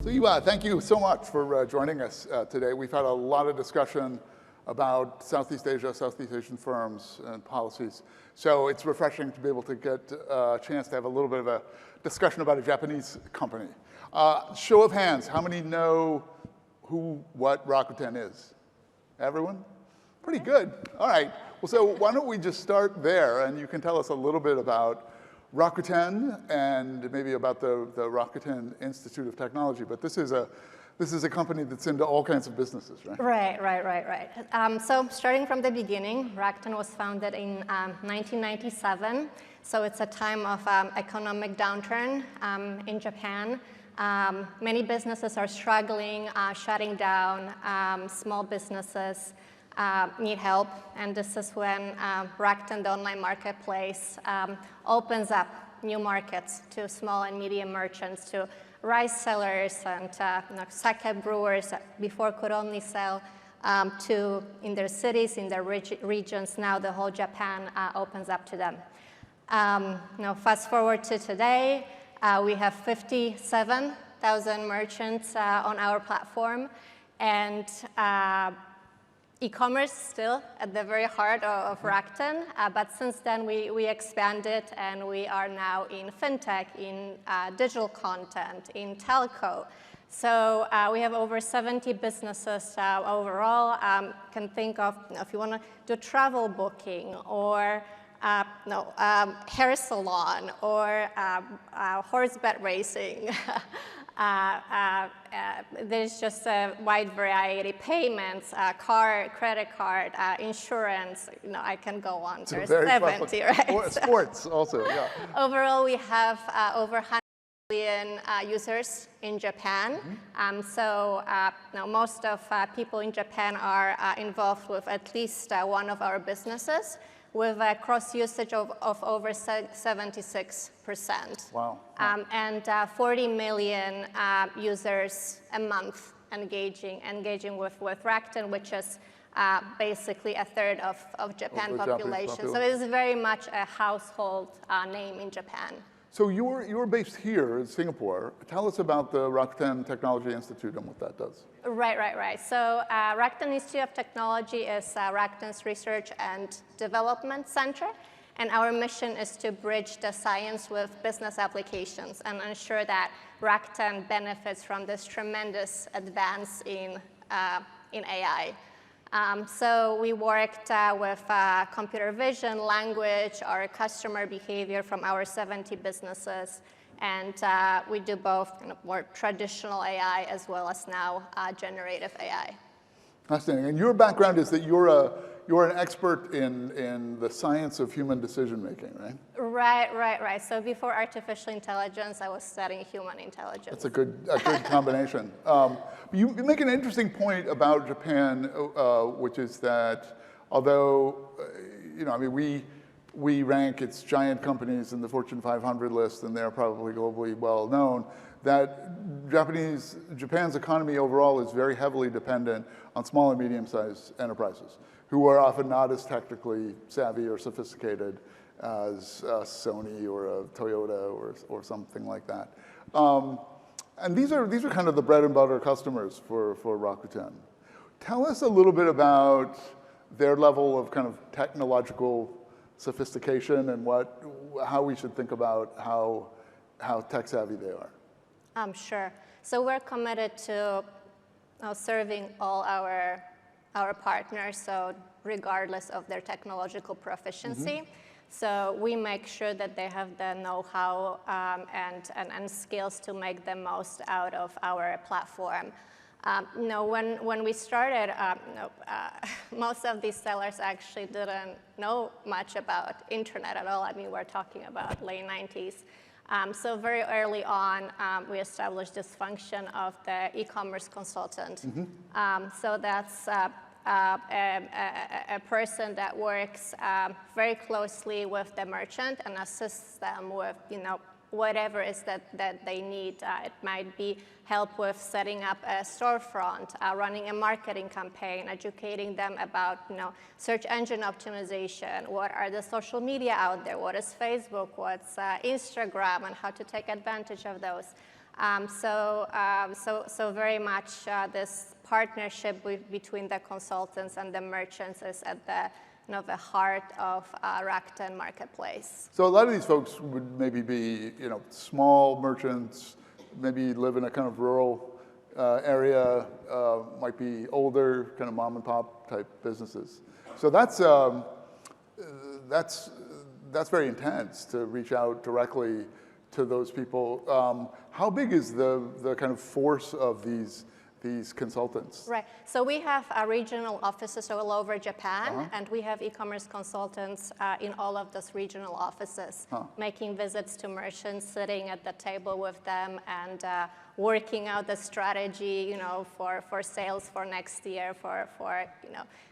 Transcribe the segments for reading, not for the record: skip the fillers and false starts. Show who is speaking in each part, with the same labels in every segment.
Speaker 1: So thank you so much for joining us today. We've had a lot of discussion about Southeast Asia, Southeast Asian firms and policies. So it's refreshing to be able to get a chance to have a little bit of a discussion about a Japanese company. Show of hands, how many know what Rakuten is? Everyone? Pretty good. All right. Well, so why don't we just start there, and you can tell us a little bit about Rakuten and maybe about the Rakuten Institute of Technology. But this is a company that's into all kinds of businesses, right?
Speaker 2: Right. So starting from the beginning, Rakuten was founded in 1997. So it's a time of economic downturn in Japan. Many businesses are struggling, shutting down. Small businesses need help, and this is when Rakuten, the online marketplace, opens up new markets to small and medium merchants, to rice sellers and sake brewers that before could only sell in their cities, in their regions. Now the whole Japan opens up to them. Now fast forward to today, we have 57,000 merchants on our platform, and e-commerce still at the very heart of Rakuten, but since then we expanded, and we are now in fintech, in digital content, in telco. So we have over 70 businesses overall. Can think of, if you want to do travel booking, or hair salon, or horseback racing. There's just a wide variety. Payments, car, credit card, insurance. I can go on. There's 70, right?
Speaker 1: Sports also, yeah.
Speaker 2: Overall, we have over 100 million users in Japan. So most of people in Japan are involved with at least one of our businesses, with a cross usage of over 76%.
Speaker 1: Wow.
Speaker 2: And 40 million users a month engaging with Rakuten, which is basically a third of Japan population. So it is very much a household name in Japan.
Speaker 1: So you're based here in Singapore. Tell us about the Rakuten Technology Institute and what that does.
Speaker 2: Right. So Rakuten Institute of Technology is Rakuten's research and development center. And our mission is to bridge the science with business applications and ensure that Rakuten benefits from this tremendous advance in AI. So we worked with computer vision, language, our customer behavior from our 70 businesses. And we do both more traditional AI as well as now generative AI.
Speaker 1: Fascinating. And your background is that you're an expert in the science of human decision making, right?
Speaker 2: Right. So before artificial intelligence, I was studying human intelligence.
Speaker 1: That's a good combination. You make an interesting point about Japan, which is that although we rank its giant companies in the Fortune 500 list, and they're probably globally well known, that Japan's economy overall is very heavily dependent on small and medium-sized enterprises, who are often not as technically savvy or sophisticated as Sony or a Toyota or something like that. And these are kind of the bread and butter customers for Rakuten. Tell us a little bit about their level of kind of technological sophistication and how we should think about how tech savvy they are.
Speaker 2: Sure. So we're committed to serving all our partners, so regardless of their technological proficiency. So we make sure that they have the know-how and skills to make the most out of our platform. When we started, most of these sellers actually didn't know much about internet at all. I mean, we're talking about late 90s. So very early on, we established this function of the e-commerce consultant. So that's a person that works very closely with the merchant and assists them with, whatever it is that they need. It might be help with setting up a storefront, running a marketing campaign, educating them about search engine optimization, what are the social media out there, what is Facebook, what's Instagram, and how to take advantage of those. So very much this partnership between the consultants and the merchants is at the heart of Rakuten Marketplace.
Speaker 1: So a lot of these folks would maybe be, small merchants, maybe live in a kind of rural area, might be older, kind of mom and pop type businesses. So that's very intense to reach out directly to those people. How big is the kind of force of these consultants?
Speaker 2: Right. So we have regional offices all over Japan, and we have e-commerce consultants in all of those regional offices, making visits to merchants, sitting at the table with them, and working out the strategy, for sales for next year, for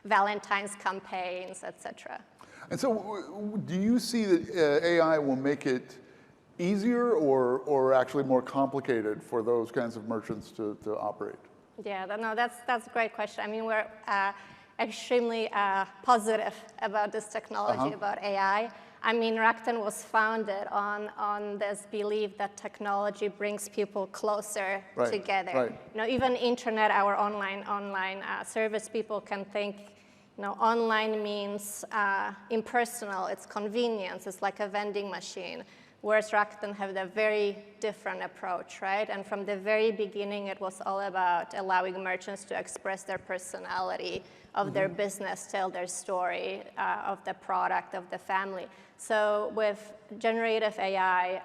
Speaker 2: Valentine's campaigns, etc. And
Speaker 1: so, do you see that AI will make it easier or actually more complicated for those kinds of merchants to operate?
Speaker 2: Yeah, no, that's a great question. I mean, we're extremely positive about this technology, about AI. I mean, Rakuten was founded on this belief that technology brings people closer together. Right. Even internet, our online service, people can think, online means impersonal, it's convenience, it's like a vending machine. Whereas Rakuten have a very different approach, right? And from the very beginning, it was all about allowing merchants to express their personality of their business, tell their story of the product, of the family. So with generative AI,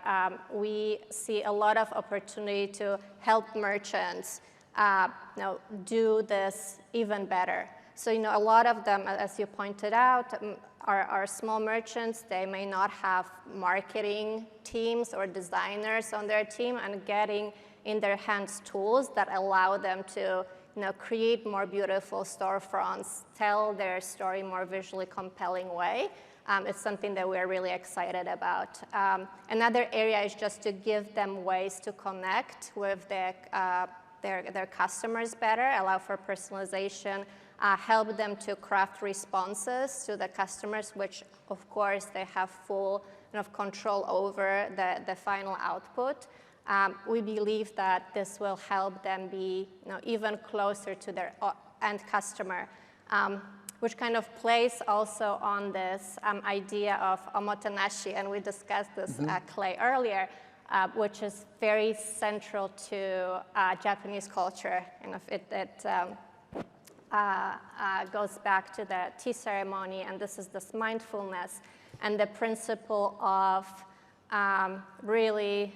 Speaker 2: we see a lot of opportunity to help merchants do this even better. So, a lot of them, as you pointed out, are small merchants. They may not have marketing teams or designers on their team, and getting in their hands tools that allow them to create more beautiful storefronts, tell their story more visually compelling way. It's something that we're really excited about. Another area is just to give them ways to connect with their customers better, allow for personalization, help them to craft responses to the customers, which of course they have full control over the final output. We believe that this will help them be even closer to their end customer, which kind of plays also on this idea of omotenashi, and we discussed this Clay earlier, which is very central to Japanese culture. It goes back to the tea ceremony, and this is this mindfulness and the principle of really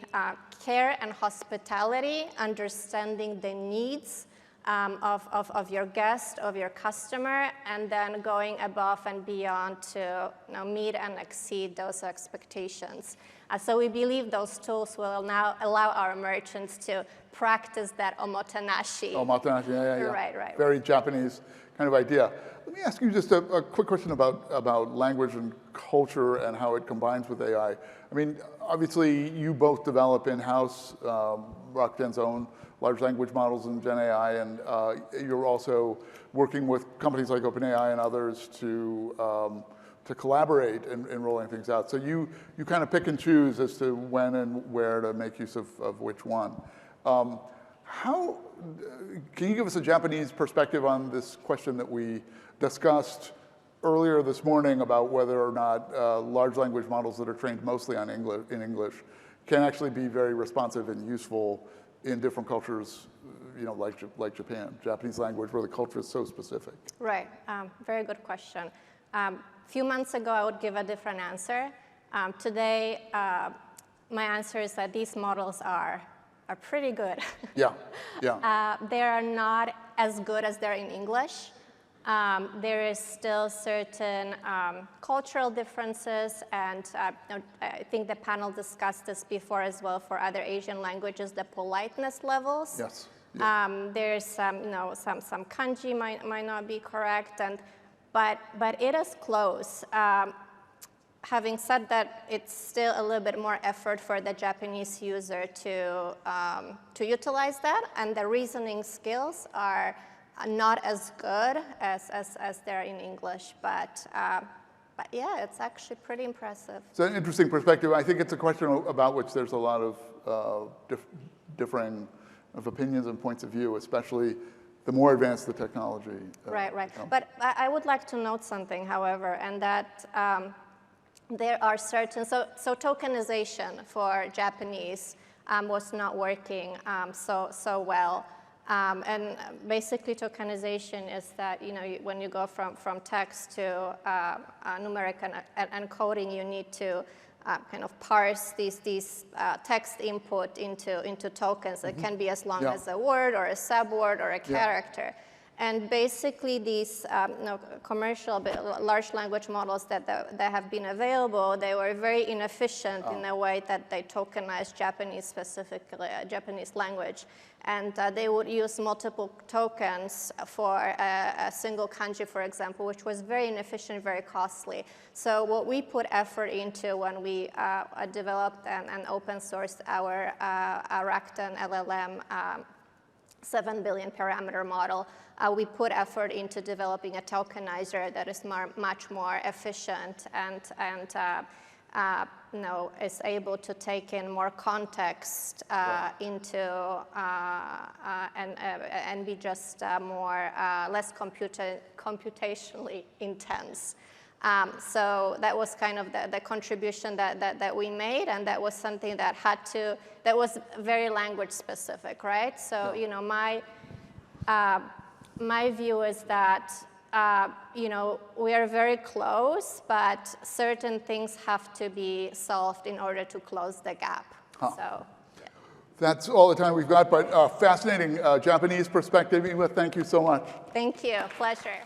Speaker 2: care and hospitality, understanding the needs of your guest, of your customer, and then going above and beyond to meet and exceed those expectations. So we believe those tools will now allow our merchants to practice that omotenashi.
Speaker 1: Omotenashi, yeah.
Speaker 2: Right.
Speaker 1: Very Japanese kind of idea. Let me ask you just a quick question about language and culture and how it combines with AI. I mean, obviously, you both develop in-house Rakuten's own large language models and Gen AI, and you're also working with companies like OpenAI and others to collaborate in rolling things out. So you kind of pick and choose as to when and where to make use of which one. How can you give us a Japanese perspective on this question that we discussed earlier this morning about whether or not large language models that are trained mostly in English can actually be very responsive and useful in different cultures, like Japan, Japanese language, where the culture is so specific? Right.
Speaker 2: Very good question. A few months ago, I would give a different answer. Today, my answer is that these models are pretty good.
Speaker 1: Yeah.
Speaker 2: They are not as good as they're in English. There is still certain cultural differences, and I think the panel discussed this before as well for other Asian languages, the politeness levels.
Speaker 1: Yes.
Speaker 2: There's some kanji might not be correct, but it is close. Having said that, it's still a little bit more effort for the Japanese user to utilize that, and the reasoning skills are not as good as they're in English, but yeah, it's actually pretty impressive.
Speaker 1: It's an interesting perspective. I think it's a question about which there's a lot of differing of opinions and points of view, especially the more advanced the technology.
Speaker 2: Right. But I would like to note something, however, and that there are certain, so tokenization for Japanese was not working so well. And basically tokenization is that, when you go from text to numeric encoding, you need to kind of parse these text input into tokens. It can be as long as a word or a subword or a character. And basically these commercial large language models that have been available, they were very inefficient in the way that they tokenized Japanese, specifically Japanese language. And they would use multiple tokens for a single kanji, for example, which was very inefficient, very costly. So what we put effort into when we developed and open sourced our Rakuten LLM 7 billion parameter model, we put effort into developing a tokenizer that is much more efficient and is able to take in more context into and be just less computationally intense. So that was kind of the contribution that we made, and that was something that that was very language specific, right? So, my view is that, we are very close, but certain things have to be solved in order to close the gap. So,
Speaker 1: That's all the time we've got, but fascinating Japanese perspective. Eva, thank you so much.
Speaker 2: Thank you. Pleasure.